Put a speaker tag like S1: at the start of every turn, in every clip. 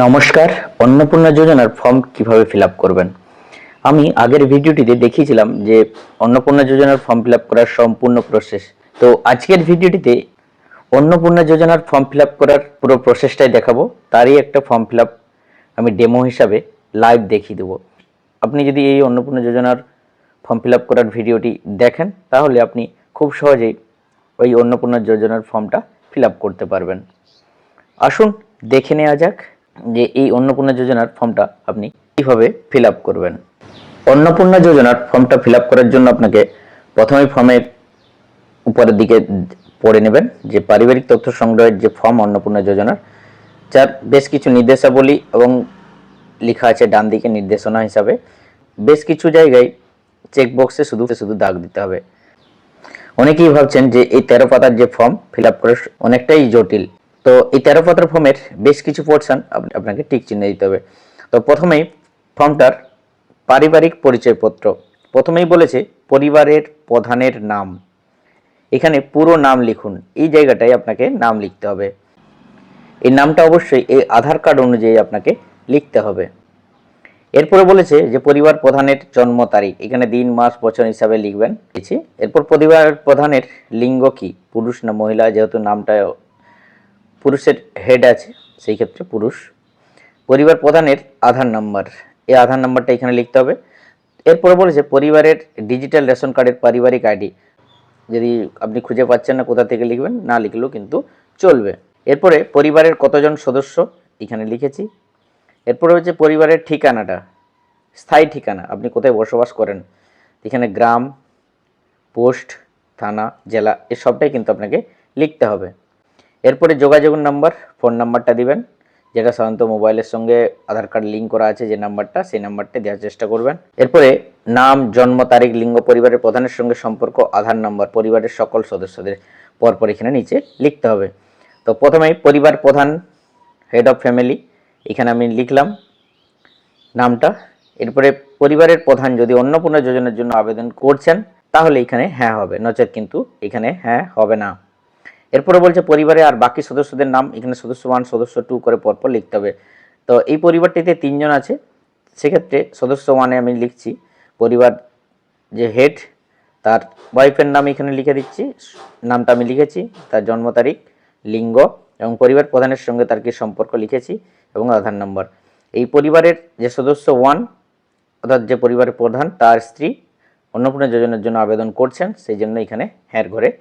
S1: নমস্কার। অন্নপূর্ণা যোজনার ফর্ম কিভাবে ফিল আপ করবেন। আমি আগের ভিডিওটিতে দেখিয়েছিলাম যে অন্নপূর্ণা যোজনার ফর্ম ফিল আপ করার সম্পূর্ণ প্রসেস। তো আজকের ভিডিওটিতে অন্নপূর্ণা যোজনার ফর্ম ফিল আপ করার পুরো প্রসেসটাই দেখাবো। তারই একটা ফর্ম ফিল আপ আমি ডেমো হিসাবে লাইভ দেখিয়ে দেবো। আপনি যদি এই অন্নপূর্ণা যোজনার ফর্ম ফিল আপ করার ভিডিওটি দেখেন তাহলে আপনি খুব সহজেই ওই অন্নপূর্ণা যোজনার ফর্মটা ফিল আপ করতে পারবেন। আসুন দেখে নেওয়া যাক যে এই অন্নপূর্ণা যোজনার ফর্মটা আপনি কিভাবে ফিল আপ করবেন। অন্নপূর্ণা যোজনার ফর্মটা ফিল আপ করার জন্য আপনাকে প্রথমেই ফর্মের উপরের দিকে পড়ে নেবেন যে পারিবারিক তথ্য সংগ্রহের যে ফর্ম অন্নপূর্ণা যোজনার, যার বেশ কিছু নির্দেশাবলী এবং লেখা আছে ডান দিকে নির্দেশনা হিসাবে। বেশ কিছু জায়গায় চেকবক্সে শুধু শুধু দাগ দিতে হবে। অনেকেই ভাবছেন যে এই 13 পাতার যে ফর্ম ফিল আপ করা অনেকটাই জটিল। তো এই 13 পাতার ফর্মের বেশ কিছু পোর্শন আপনাকে টিক চিহ্ন দিতে হবে। তো প্রথমেই ফর্মটার পারিবারিক পরিচয়পত্র, প্রথমেই বলেছে পরিবারের প্রধানের নাম, এখানে পুরো নাম লিখুন। এই জায়গাটায় আপনাকে নাম লিখতে হবে। এই নামটা অবশ্যই এই আধার কার্ড অনুযায়ী আপনাকে লিখতে হবে। এরপরে বলেছে যে পরিবার প্রধানের জন্ম তারিখ, এখানে দিন মাস বছর হিসাবে লিখবেন। এরপর পরিবার প্রধানের লিঙ্গ কি, পুরুষ না মহিলা, যেহেতু নামটা পুরুষের হেড আছে সেই ক্ষেত্রে পুরুষ। পরিবার প্রধানের আধার নাম্বার, এই আধার নাম্বারটা এখানে লিখতে হবে। এরপরে বলেছে পরিবারের ডিজিটাল রেশন কার্ডের পারিবারিক আইডি, যদি আপনি খুঁজে পাচ্ছেন না কোথা থেকে লিখবেন, না লিখলেও কিন্তু চলবে। এরপরে পরিবারের কতজন সদস্য এখানে লিখেছি। এরপরে হচ্ছে পরিবারের ঠিকানাটা, স্থায়ী ঠিকানা, আপনি কোথায় বসবাস করেন, এখানে গ্রাম, পোস্ট, থানা, জেলা এই সবটাই কিন্তু আপনাকে লিখতে হবে। এরপরে যোগাযোগের নাম্বার, ফোন নাম্বারটা দিবেন, যেটা সাধারণত মোবাইলের সঙ্গে আধার কার্ড লিঙ্ক করা আছে যে নাম্বারটা, সেই নাম্বারটা দেওয়ার চেষ্টা করবেন। এরপরে নাম, জন্ম তারিখ, লিঙ্গ, পরিবারের প্রধানের সঙ্গে সম্পর্ক, আধার নাম্বার, পরিবারের সকল সদস্যদের পরপর এখানে নিচে লিখতে হবে। তো প্রথমেই পরিবার প্রধান, হেড অফ ফ্যামিলি, এখানে আমি লিখলাম নামটা। এরপরে পরিবারের প্রধান যদি অন্নপূর্ণা যোজনার জন্য আবেদন করছেন তাহলে এখানে হ্যাঁ হবে, নচেত কিন্তু এখানে হ্যাঁ হবে না। এরপরে বলছে পরিবারে আর বাকি সদস্যদের নাম, এখানে সদস্য 1 সদস্য 2 করে পরপর লিখতে হবে। তো এই পরিবারটিতে 3 জন আছে, সেক্ষেত্রে সদস্য 1-এ আমি লিখছি পরিবার যে হেড তার ওয়াইফের নাম এখানে লিখে দিচ্ছি, নামটা আমি লিখেছি, তার জন্ম তারিখ, লিঙ্গ এবং পরিবার প্রধানের সঙ্গে তার কি সম্পর্ক লিখেছি এবং আধার নম্বর। এই পরিবারের যে সদস্য 1 অর্থাৎ যে পরিবারের প্রধান তার স্ত্রী অন্নপূর্ণা যোজনার জন্য আবেদন করছেন, সেই জন্য এখানে হ্যাঁ ঘরে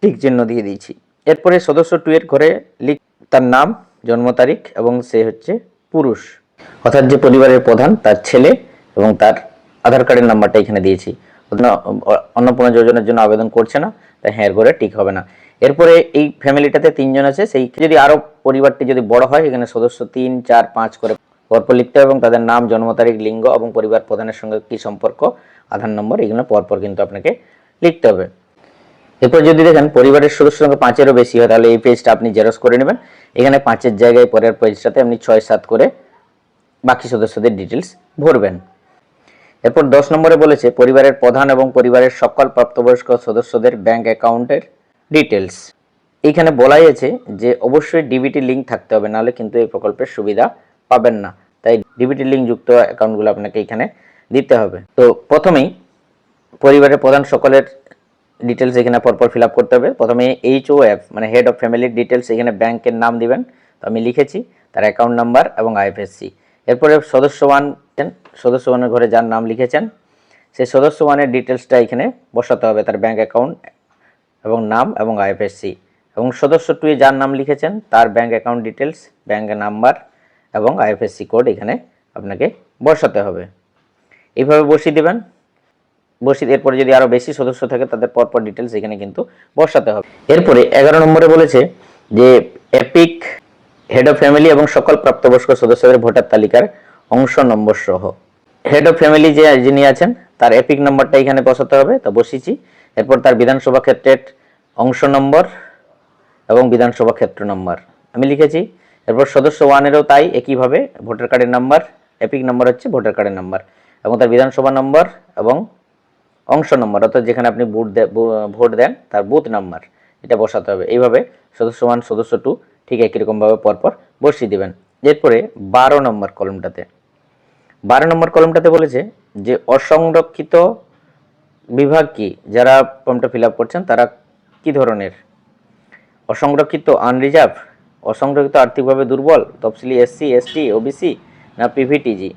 S1: টিক চিহ্ন দিয়ে দিয়েছি। এরপরে সদস্য 2 এর ঘরে লিখ তার নাম, জন্ম তারিখ এবং সে হচ্ছে পুরুষ, অর্থাৎ যে পরিবারের প্রধান তার ছেলে এবং তার আধার কার্ডের নাম্বারটা এখানে দিয়েছি। অন্নপূর্ণা যোজনার জন্য আবেদন করছে না, তাই হ্যাঁ ঘরে টিক হবে না। এরপরে এই ফ্যামিলিটাতে 3 জন আছে, সেই যদি আরও পরিবারটি যদি বড় হয় এখানে সদস্য 3, 4, 5 করে পরপর লিখতে হবে এবং তাদের নাম, জন্ম তারিখ, লিঙ্গ এবং পরিবার প্রধানের সঙ্গে কী সম্পর্ক, আধার নম্বর, এগুলো পরপর কিন্তু আপনাকে লিখতে হবে। এরপর যদি দেখেন পরিবারের সদস্য সংখ্যা 5-এরও বেশি হয় তাহলে এই পেজটা আপনি জেরক্স করে নেবেন। এখানে 5-এর জায়গায় পরের পেজটাতে আপনি 6-7 করে বাকি সদস্যদের ডিটেলস ভরবেন। এরপর 10 নম্বরে বলেছে পরিবারের প্রধান এবং পরিবারের সকল প্রাপ্তবয়স্ক সদস্যদের ব্যাংক অ্যাকাউন্টের ডিটেলস। এইখানে বলাই আছে যে অবশ্যই ডিবিটি লিঙ্ক থাকতে হবে, নাহলে কিন্তু এই প্রকল্পের সুবিধা পাবেন না, তাই ডিবিটি লিঙ্ক যুক্ত অ্যাকাউন্টগুলো আপনাকে এখানে দিতে হবে। তো প্রথমেই পরিবারের প্রধান সকলের ডিটেলস এখানে পরপর ফিল আপ করতে হবে। প্রথমে HOF মানে হেড অফ ফ্যামিলির ডিটেলস, এখানে ব্যাংকের নাম দিবেন, তো আমি লিখেছি, তার অ্যাকাউন্ট নাম্বার এবং IFSC। এরপরে সদস্য 1, সদস্য 1-এর ঘরে যার নাম লিখেছেন সেই সদস্য 1-এর ডিটেলসটা এখানে বসাতে হবে, তার ব্যাংক অ্যাকাউন্ট এবং নাম এবং IFSC। এবং সদস্য 2-এ যার নাম লিখেছেন তার bank account details, bank number এবং IFSC কোড এখানে আপনাকে বসাতে হবে। এইভাবে বসিয়ে দেবেন। এরপরে যদি আরও বেশি সদস্য থাকে তাদের পরপর ডিটেলস এখানে কিন্তু বসাতে হবে। এরপরে 11 নম্বরে বলেছে যে এপিক হেড অফ ফ্যামিলি এবং সকল প্রাপ্তবয়স্ক সদস্যদের ভোটার তালিকার অংশ নম্বর সহ হেড অফ ফ্যামিলি যিনি আছেন তার এপিক নম্বরটা এখানে বসাতে হবে, তা বসিয়েছি। এরপর তার বিধানসভা ক্ষেত্রের অংশ নম্বর এবং বিধানসভা ক্ষেত্র নম্বর আমি লিখেছি। এরপর সদস্য 1-এরও তাই একইভাবে ভোটার কার্ডের নাম্বার, এপিক নম্বর হচ্ছে ভোটার কার্ডের নাম্বার এবং তার বিধানসভা নম্বর এবং অংশ নম্বর অর্থাৎ যেখানে আপনি ভোট দেন তার বুথ নাম্বার এটা বসাতে হবে। এইভাবে সদস্য 1, সদস্য 2 ঠিক একই রকমভাবে পরপর বসিয়ে দেবেন। এরপরে 12 নম্বর কলমটাতে বলেছে যে অসংরক্ষিত বিভাগ কি, যারা ফর্মটা ফিল আপ করছেন তারা কি ধরনের, অসংরক্ষিত আনরিজার্ভ, অসংরক্ষিত আর্থিকভাবে দুর্বল, তফসিলি এসসি এসটি ওবিসি, না পিভিটিজি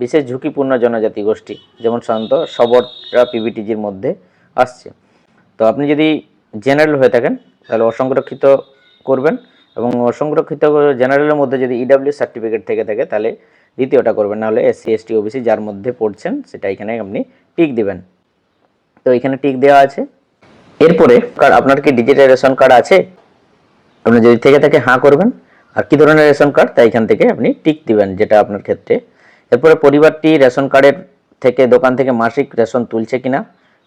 S1: বিশেষ ঝুঁকিপূর্ণ জনজাতি গোষ্ঠী, যেমন সাধারণত সবররা পিভিটিজির মধ্যে আসছে। তো আপনি যদি জেনারেল হয়ে থাকেন তাহলে অসংরক্ষিত করবেন, এবং অসংরক্ষিত জেনারেলের মধ্যে যদি ইডাব্লিউ সার্টিফিকেট থেকে থাকে তাহলে দ্বিতীয়টা করবেন, নাহলে এসসি এসটি ওবিসি যার মধ্যে পড়ছেন সেটা এখানে আপনি টিক দিবেন। তো এখানে টিক দেওয়া আছে। এরপরে আপনার কি ডিজিটাল রেশন কার্ড আছে, আপনি যদি থেকে থাকে হ্যাঁ করবেন, আর কি ধরনের রেশন কার্ড তা এখান থেকে আপনি টিক দিবেন যেটা আপনার ক্ষেত্রে। এরপরে পরিবারটি রেশন কার্ডের থেকে দোকান থেকে মাসিক রেশন তুলছে কিনা,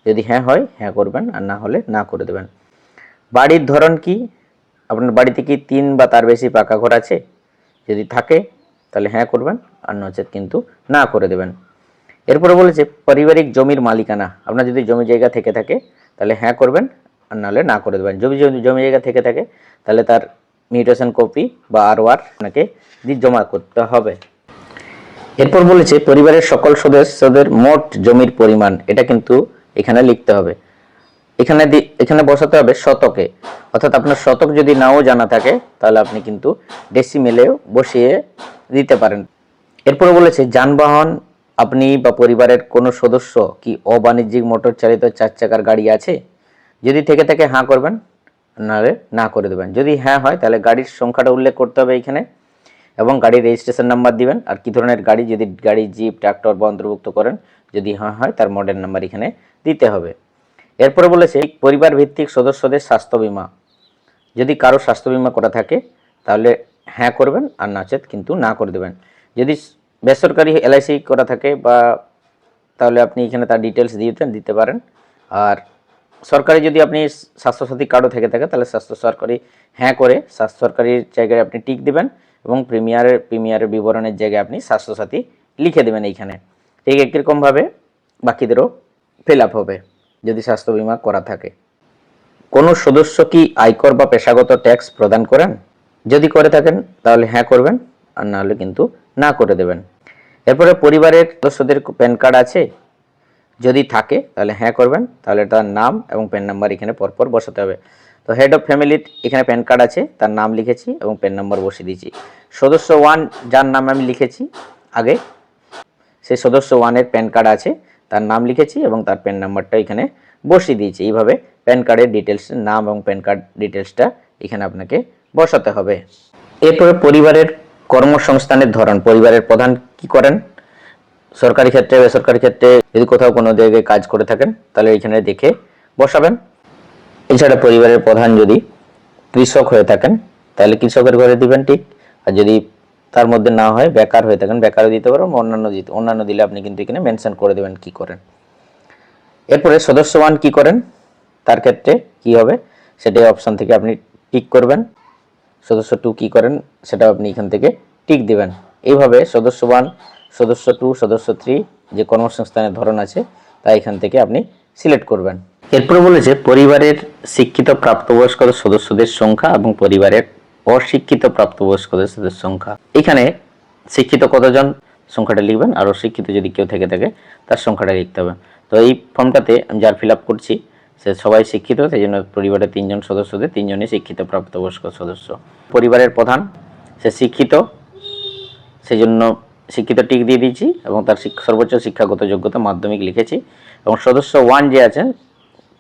S1: যদি হ্যাঁ হয় হ্যাঁ করবেন, আর না হলে না করে দেবেন। বাড়ির ধরন কি, আপনার বাড়িতে কি 3 বা তার বেশি পাকা ঘর আছে, যদি থাকে তাহলে হ্যাঁ করবেন, আর নচেত কিন্তু না করে দেবেন। এরপরে বলেছে পারিবারিক জমির মালিকানা, আপনার যদি জমি জায়গা থেকে থাকে তাহলে হ্যাঁ করবেন, আর নাহলে না করে দেবেন। জমি জায়গা থেকে থাকে তাহলে তার মিউটেশন কপি বা আরওআর আপনাকে জমা করতে হবে। এরপর বলেছে পরিবারের সকল সদস্যদের মোট জমির পরিমাণ, এটা কিন্তু এখানে লিখতে হবে, এখানে বসাতে হবে শতকে, অর্থাৎ আপনার শতক যদি নাও জানা থাকে তাহলে আপনি কিন্তু ডেসিমেলেও বসিয়ে দিতে পারেন। এরপরে বলেছে যানবাহন, আপনি বা পরিবারের কোনো সদস্য কি অবাণিজ্যিক মোটর চালিত 4 চাকার গাড়ি আছে, যদি থেকে থাকে হ্যাঁ করবেন, নাহলে না করে দেবেন। যদি হ্যাঁ হয় তাহলে গাড়ির সংখ্যাটা উল্লেখ করতে হবে এখানে, এবং গাড়ির রেজিস্ট্রেশন নাম্বার দিবেন, আর কি ধরনের গাড়ি, যদি গাড়ি জিপ ট্রাক্টর বা অন্তর্ভুক্ত করেন, যদি হ্যাঁ হয় তার মডেল নাম্বার এখানে দিতে হবে। এরপরে বলেছে পরিবার ভিত্তিক সদস্যদের স্বাস্থ্য বীমা, যদি কারো স্বাস্থ্য বীমা করা থাকে তাহলে হ্যাঁ করবেন, আর নচেত কিন্তু না করে দেবেন। যদি বেসরকারি এলআইসি করা থাকে বা তাহলে আপনি এখানে তার ডিটেলস দিতে পারেন, আর সরকারি যদি আপনি স্বাস্থ্যসাথী কার্ডও থেকে থাকে তাহলে সরকারি হ্যাঁ করে সরকারির জায়গায় আপনি টিক দিবেন, এবং প্রিমিয়ারের বিবরণের জায়গায় আপনি স্বাস্থ্যসাথী লিখে দেবেন এইখানে। ঠিক একইরকমভাবে বাকিদেরও ফিল আপ হবে যদি স্বাস্থ্য বীমা করা থাকে। কোনো সদস্য কি আয়কর বা পেশাগত ট্যাক্স প্রদান করেন, যদি করে থাকেন তাহলে হ্যাঁ করবেন, আর না হলে কিন্তু না করে দেবেন। এরপরে পরিবারের সদস্যদের প্যান কার্ড আছে, যদি থাকে তাহলে হ্যাঁ করবেন, তাহলে তার নাম এবং প্যান নাম্বার এখানে পরপর বসাতে হবে। তো হেড অফ ফ্যামিলির এখানে প্যান কার্ড আছে, তার নাম লিখেছি এবং প্যান নাম্বার বসিয়ে দিয়েছি। সদস্য 1 যার নাম আমি লিখেছি আগে, সেই সদস্য 1-এর প্যান কার্ড আছে, তার নাম লিখেছি এবং তার প্যান নাম্বারটা এখানে বসিয়ে দিয়েছি। এইভাবে প্যান কার্ডের ডিটেলস, নাম এবং প্যান কার্ড ডিটেলসটা এখানে আপনাকে বসাতে হবে। এরপরে পরিবারের কর্মসংস্থানের ধরন, পরিবারের প্রধান কি করেন, সরকারি ক্ষেত্রে বেসরকারি ক্ষেত্রে যদি কোথাও কোনো জায়গায় কাজ করে থাকেন তাহলে এখানে দেখে বসাবেন। এছাড়া পরিবারের প্রধান যদি কৃষক হয়ে থাকেন তাহলে কৃষকের ঘরে দিবেন ঠিক, আর যদি তার মধ্যে না হয় বেকার হয়ে থাকেন বেকারও দিতে পারো, অন্যান্য দিলে আপনি কিন্তু এখানে মেনশন করে দেবেন কি করেন। এরপরে সদস্যবান কি করেন তার ক্ষেত্রে কি হবে সেটাই অপশন থেকে আপনি টিক করবেন। সদস্য 2 কি করেন সেটা আপনি এখান থেকে টিক দিবেন। এইভাবে সদস্য 1, সদস্য 2, সদস্য 3 যে কর্মসংস্থানের ধরন আছে তা এখান থেকে আপনি সিলেক্ট করবেন। এরপরে বলেছে পরিবারের শিক্ষিত প্রাপ্তবয়স্ক সদস্যদের সংখ্যা এবং পরিবারের অশিক্ষিত প্রাপ্তবয়স্ক সদস্যদের সংখ্যা। এখানে শিক্ষিত কতজন সংখ্যাটা লিখবেন, আর অশিক্ষিত যদি কেউ থেকে থাকে তার সংখ্যাটা লিখতে হবে। তো এই ফর্মটাতে আমি যার ফিল আপ করছি সে সবাই শিক্ষিত, সেই জন্য পরিবারের 3 জন সদস্যদের 3 জনই শিক্ষিত প্রাপ্তবয়স্ক সদস্য। পরিবারের প্রধান সে শিক্ষিত, সেই জন্য শিক্ষিত টিক দিয়ে দিয়েছি, এবং তার সর্বোচ্চ শিক্ষাগত যোগ্যতা মাধ্যমিক লিখেছি। এবং সদস্য 1 যে আছেন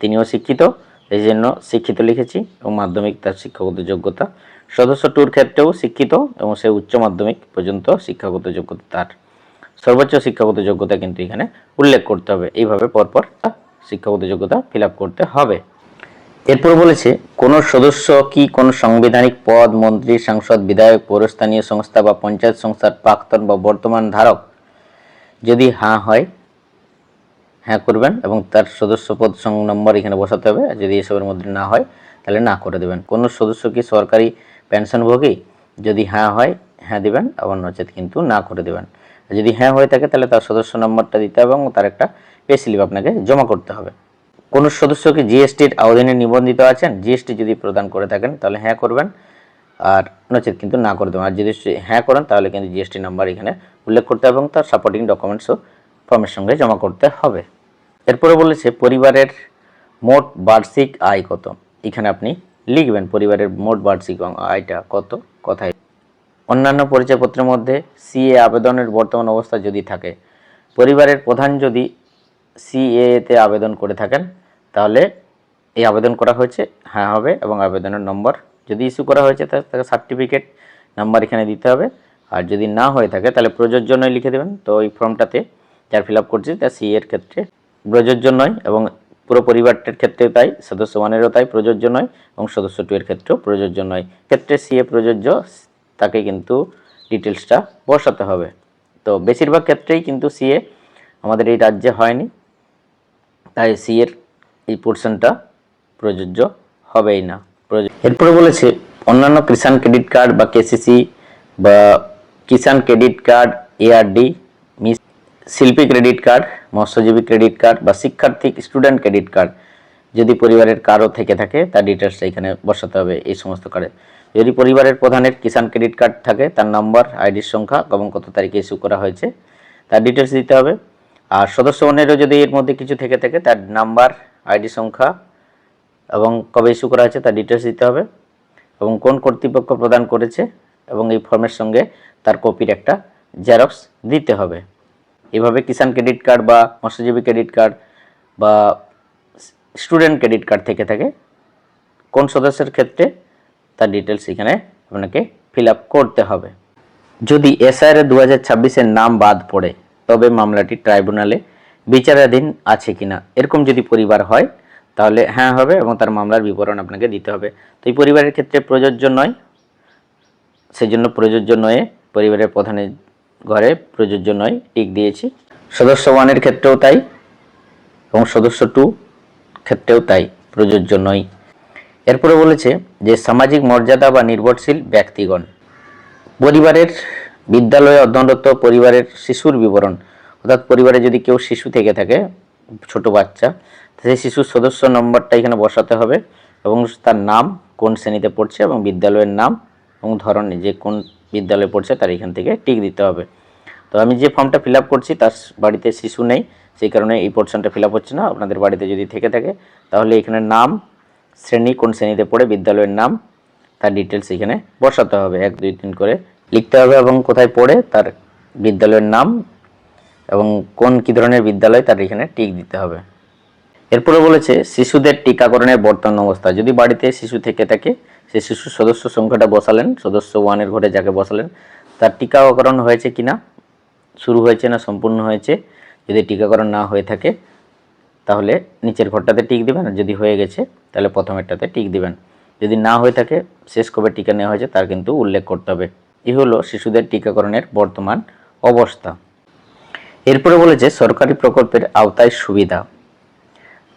S1: তিনিও শিক্ষিত, এই জন্য শিক্ষিত লিখেছি এবং মাধ্যমিক তার শিক্ষাগত যোগ্যতা। সদস্য 2-র ক্ষেত্রেও শিক্ষিত এবং সে উচ্চ মাধ্যমিক পর্যন্ত শিক্ষাগত যোগ্যতা, তার সর্বোচ্চ শিক্ষাগত যোগ্যতা কিন্তু এখানে উল্লেখ করতে হবে। এইভাবে পরপর শিক্ষাগত যোগ্যতা ফিল আপ করতে হবে। এরপর বলেছে কোনো সদস্য কি কোনো সাংবিধানিক পদ, মন্ত্রী, সাংসদ, বিধায়ক, পৌরস্থানীয় সংস্থা বা পঞ্চায়েত সংস্থার প্রাক্তন বা বর্তমান ধারক, যদি হ্যাঁ হয় হ্যাঁ করবেন এবং তার সদস্য পদ নম্বর এখানে বসাতে হবে, আর যদি এসবের মধ্যে না হয় তাহলে না করে দেবেন। কোনো সদস্য কি সরকারি পেনশনভোগী, যদি হ্যাঁ হয় হ্যাঁ দিবেন, আবার নচেত কিন্তু না করে দেবেন। যদি হ্যাঁ হয়ে থাকে তাহলে তার সদস্য নম্বরটা দিতে হবে এবং তার একটা পে স্লিপ আপনাকে জমা করতে হবে। কোনো সদস্য কি জিএসটির আওতায় নিবন্ধিত আছেন, জিএসটি যদি প্রদান করে থাকেন তাহলে হ্যাঁ করবেন, আর নচেত কিন্তু না করে দেবেন। আর যদি হ্যাঁ করেন তাহলে কিন্তু জিএসটি নাম্বার এখানে উল্লেখ করতে হবে এবং তার সাপোর্টিং ডকুমেন্টসও ফর্মের সঙ্গে জমা করতে হবে। এরপরে বলেছে পরিবারের মোট বার্ষিক আয় কত। এখানে আপনি লিখবেন পরিবারের মোট বার্ষিক আয়টা কত, কোথায়। অন্যান্য পরিচয়পত্রের মধ্যে সিএ আবেদনের বর্তমান অবস্থা যদি থাকে, পরিবারের প্রধান যদি সিএতে আবেদন করে থাকেন তাহলে এই আবেদন করা হয়েছে হ্যাঁ হবে, এবং আবেদনের নম্বর যদি ইস্যু করা হয়েছে তাকে সার্টিফিকেট নাম্বার এখানে দিতে হবে। আর যদি না হয়ে থাকে তাহলে প্রযোজ্য নয় লিখে দেবেন। তো এই ফর্মটাতে যার ফিল আপ করছে তার সি এর ক্ষেত্রে প্রযোজ্য নয়, এবং পুরো পরিবারটার ক্ষেত্রেও তাই, সদস্য ওয়ানেরও তাই প্রযোজ্য নয়, এবং সদস্য টু এর ক্ষেত্রেও প্রযোজ্য নয়। ক্ষেত্রে সি এ প্রযোজ্য, তাকে কিন্তু ডিটেলসটা বসাতে হবে। তো বেশিরভাগ ক্ষেত্রেই কিন্তু সি এ আমাদের এই রাজ্যে হয়নি, তাই সি এর এই পোর্শনটা প্রযোজ্য হবেই না। এরপরে বলেছে অন্যান্য কিষাণ ক্রেডিট কার্ড বা কেসিসি বা কিষাণ ক্রেডিট কার্ড, এআরডি, শিল্পী ক্রেডিট কার্ড, মৎস্যজীবী ক্রেডিট কার্ড বা শিক্ষার্থী স্টুডেন্ট ক্রেডিট কার্ড যদি পরিবারের কারো থেকে থাকে তার ডিটেলসটা এখানে বসাতে হবে। এই সমস্ত কার্ডে যদি পরিবারের প্রধানের কিষাণ ক্রেডিট কার্ড থাকে তার নাম্বার, আইডির সংখ্যা এবং কত তারিখে ইস্যু করা হয়েছে তার ডিটেলস দিতে হবে। আর সদস্য ওয়ানেরও যদি এর মধ্যে কিছু থেকে থাকে তার নাম্বার, আইডি সংখ্যা এবং কবে ইস্যু করা হয়েছে তার ডিটেলস দিতে হবে, এবং কোন কর্তৃপক্ষ প্রদান করেছে এবং এই ফর্মের সঙ্গে তার কপির একটা জেরক্স দিতে হবে। এভাবে কিষাণ ক্রেডিট কার্ড বা মৎস্যজীবী ক্রেডিট কার্ড বা স্টুডেন্ট ক্রেডিট কার্ড থেকে থাকে কোন সদস্যের ক্ষেত্রে তার ডিটেলস এখানে আপনাকে ফিল আপ করতে হবে। যদি এসআইআর 2026-এর নাম বাদ পড়ে তবে মামলাটি ট্রাইব্যুনালে বিচারাধীন আছে কিনা, এরকম যদি পরিবার হয় তাহলে হ্যাঁ হবে, এবং তার মামলার বিবরণ আপনাকে দিতে হবে। তো এই পরিবারের ক্ষেত্রে প্রযোজ্য নয়, সেজন্য প্রযোজ্য নয় পরিবারের প্রধানের ঘরে প্রযোজ্য নয় টিক দিয়েছি। সদস্য ওয়ানের ক্ষেত্রেও তাই, এবং সদস্য টু ক্ষেত্রেও তাই, প্রযোজ্য নয়। এরপরে বলেছে যে সামাজিক মর্যাদা বা নির্ভরশীল ব্যক্তিগণ, পরিবারের বিদ্যালয়ে অধ্যয়নরত পরিবারের শিশুর বিবরণ, অর্থাৎ পরিবারে যদি কেউ শিশু থেকে থাকে, ছোট বাচ্চা, সেই শিশুর সদস্য নম্বরটা এখানে বসাতে হবে, এবং তার নাম, কোন শ্রেণীতে পড়ছে এবং বিদ্যালয়ের নাম এবং ধরন যে কোন বিদ্যালয়ে পড়ছে তার এখান থেকে টিক দিতে হবে। তো আমি যে ফর্মটা ফিল আপ করছি তার বাড়িতে শিশু নেই, সেই কারণে এই পোর্শনটা ফিল আপ হচ্ছে না। আপনাদের বাড়িতে যদি থেকে থাকে তাহলে এখানে নাম, শ্রেণী, কোন শ্রেণীতে পড়ে, বিদ্যালয়ের নাম, তার ডিটেলস এখানে বসাতে হবে, 1 2 3 করে লিখতে হবে, এবং কোথায় পড়ে তার বিদ্যালয়ের নাম এবং কোন কী ধরনের বিদ্যালয় তার এখানে টিক দিতে হবে। এরপরে বলেছে শিশুদের টিকাকরণের বর্তমান অবস্থা, যদি বাড়িতে শিশু থেকে থাকে সেই শিশুর সদস্য সংখ্যাটা বসালেন, সদস্য ওয়ানের ঘরে যাকে বসালেন তার টিকাকরণ হয়েছে কিনা, শুরু হয়েছে না সম্পূর্ণ হয়েছে। যদি টিকাকরণ না হয়ে থাকে তাহলে নিচের ঘরটাতে টিক দিবেন, আর যদি হয়ে গেছে তাহলে প্রথমেরটাতে টিক দিবেন। যদি না হয়ে থাকে, শেষ কবে টিকা নেওয়া হয়েছে তার কিন্তু উল্লেখ করতে হবে। এই হলো শিশুদের টিকাকরণের বর্তমান অবস্থা। এরপরে বলেছে সরকারি প্রকল্পের আওতায় সুবিধা,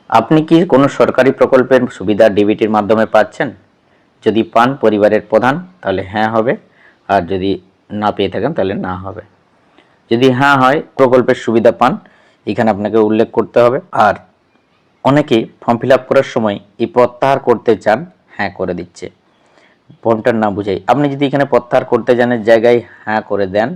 S1: আপনি কি কোনো সরকারি প্রকল্পের সুবিধা ডিবিটির মাধ্যমে পাচ্ছেন? যদি পান পরিবারের প্রধান তাহলে হ্যাঁ হবে, আর যদি না পেয়ে থাকেন তাহলে না হবে। যদি হ্যাঁ হয়, প্রকল্পের সুবিধা পান, এখানে আপনাকে উল্লেখ করতে হবে। আর অনেকেই ফর্ম ফিল আপ করার সময় এই প্রত্যাহার করতে চান, হ্যাঁ করে দিচ্ছে, ফর্মটার না বুঝাই। আপনি যদি এখানে প্রত্যাহার করতে জানের জায়গায় হ্যাঁ করে দেন,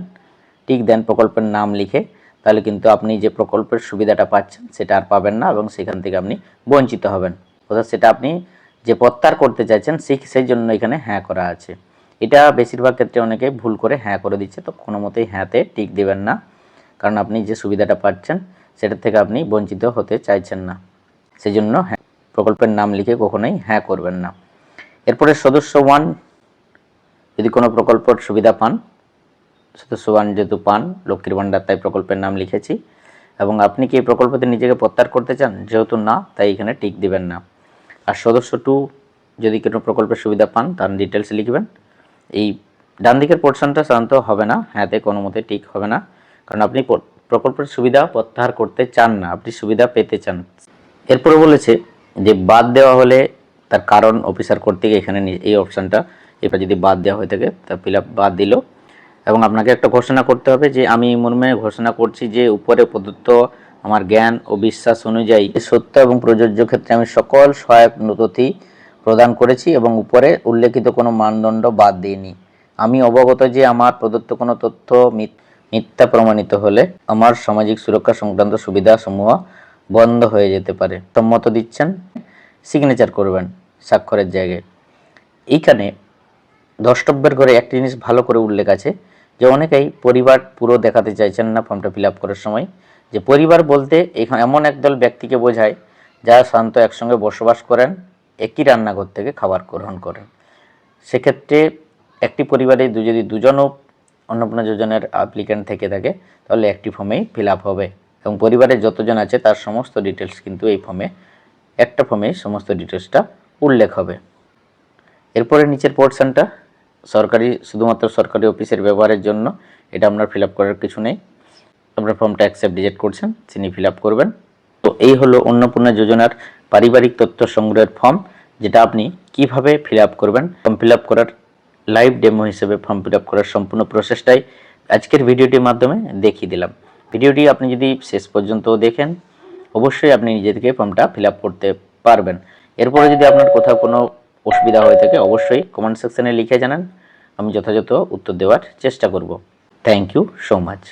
S1: টিক দেন প্রকল্পের নাম লিখে, তাহলে কিন্তু আপনি যে প্রকল্পের সুবিধাটা পাচ্ছেন সেটা আর পাবেন না, এবং সেখান থেকে আপনি বঞ্চিত হবেন। অর্থাৎ সেটা আপনি যে প্রত্যাহার করতে চাইছেন সেই জন্য এখানে হ্যাঁ করা আছে। এটা বেশিরভাগ ক্ষেত্রে অনেকে ভুল করে হ্যাঁ করে দিচ্ছে, তো কোনো মতেই হ্যাঁতে টিক দেবেন না, কারণ আপনি যে সুবিধাটা পাচ্ছেন সেটা থেকে আপনি বঞ্চিত হতে চাইছেন না, সেই জন্য হ্যাঁ প্রকল্পের নাম লিখে কখনোই হ্যাঁ করবেন না। এরপরে সদস্য ওয়ান যদি কোনো প্রকল্পের সুবিধা পান, সদস্য ওয়ান যেহেতু পান লক্ষ্মীর ভাণ্ডার তাই প্রকল্পের নাম লিখেছি, এবং আপনি কি এই প্রকল্পতে নিজেকে প্রত্যাহার করতে চান, যেহেতু না তাই এখানে টিক দিবেন না। আর সদস্য টু যদি কোনো প্রকল্পের সুবিধা পান তার ডিটেলস লিখবেন। এই ডান দিকের পোর্শনটা সাধারণত হবে না, হ্যাঁতে কোনো মতে টিক হবে না, কারণ আপনি প্রকল্পের সুবিধা প্রত্যাহার করতে চান না, আপনি সুবিধা পেতে চান। এরপরে বলেছে যে বাদ দেওয়া হলে তার কারণ অফিসার কর্তৃক এখানে এই অপশানটা, এবার যদি বাদ দেওয়া হয়ে থাকে তা ফিল আপ বাদ দিল, এবং আপনাকে একটা ঘোষণা করতে হবে যে আমি মর্মে ঘোষণা করছি যে উপরে প্রদত্ত আমার জ্ঞান ও বিশ্বাস অনুযায়ী সত্য এবং প্রযোজ্য ক্ষেত্রে আমি সকল সহায়ক নথি প্রদান করেছি এবং উপরে উল্লেখিত কোনো মানদণ্ড বাদ দিইনি। আমি অবগত যে আমার প্রদত্ত কোনো তথ্য মিথ্যা প্রমাণিত হলে আমার সামাজিক সুরক্ষা সংক্রান্ত সুবিধাসমূহ বন্ধ হয়ে যেতে পারে। সম্মত দিচ্ছেন, সিগনেচার করবেন স্বাক্ষরের জায়গায়। এইখানে দ্রষ্টব্যের ঘরে একটি জিনিস ভালো করে উল্লেখ আছে যে অনেকেই পরিবার পুরো দেখাতে চাইছেন না ফর্মটা ফিল আপ করার সময়। যে পরিবার বলতে এখানে এমন একদল ব্যক্তিকে বোঝায় যারা শান্ত একসঙ্গে বসবাস করেন, একই রান্নাঘর থেকে খাবার গ্রহণ করেন। সেক্ষেত্রে একটি পরিবারে যদি দুজনও অন্নপূর্ণা যোজনার অ্যাপ্লিক্যান্ট থেকে থাকে তাহলে একটি ফর্মেই ফিল আপ হবে এবং পরিবারে যতজন আছে তার সমস্ত ডিটেলস কিন্তু এই ফর্মে একটা ফর্মেই সমস্ত ডিটেলসটা উল্লেখ হবে। এরপরে নিচের পোর্শনটা শুধুমাত্র সরকারি অফিসের ব্যবহারের জন্য, এটা আপনার ফিল আপ করার কিছু নেই। আপনার ফর্মটা অ্যাকসেপ্ট রিজেক্ট করছেন, তিনি ফিল আপ করবেন। তো এই হলো অন্নপূর্ণা যোজনার পারিবারিক তথ্য সংগ্রহের ফর্ম, যেটা আপনি কিভাবে ফিল আপ করবেন। ফর্ম ফিল আপ করার লাইভ ডেমো হিসেবে ফর্ম ফিল আপ করার সম্পূর্ণ প্রসেসটাই আজকের ভিডিওটির মাধ্যমে দেখিয়ে দিলাম। ভিডিওটি আপনি যদি শেষ পর্যন্ত দেখেন অবশ্যই আপনি নিজে থেকে ফর্মটা ফিল আপ করতে পারবেন। এরপরে যদি আপনার কোথাও কোনো অসুবিধা হয়ে থাকে অবশ্যই কমেন্ট সেকশনে লিখে জানান, আমি যথাযথ উত্তর দেওয়ার চেষ্টা করব। Thank you so much.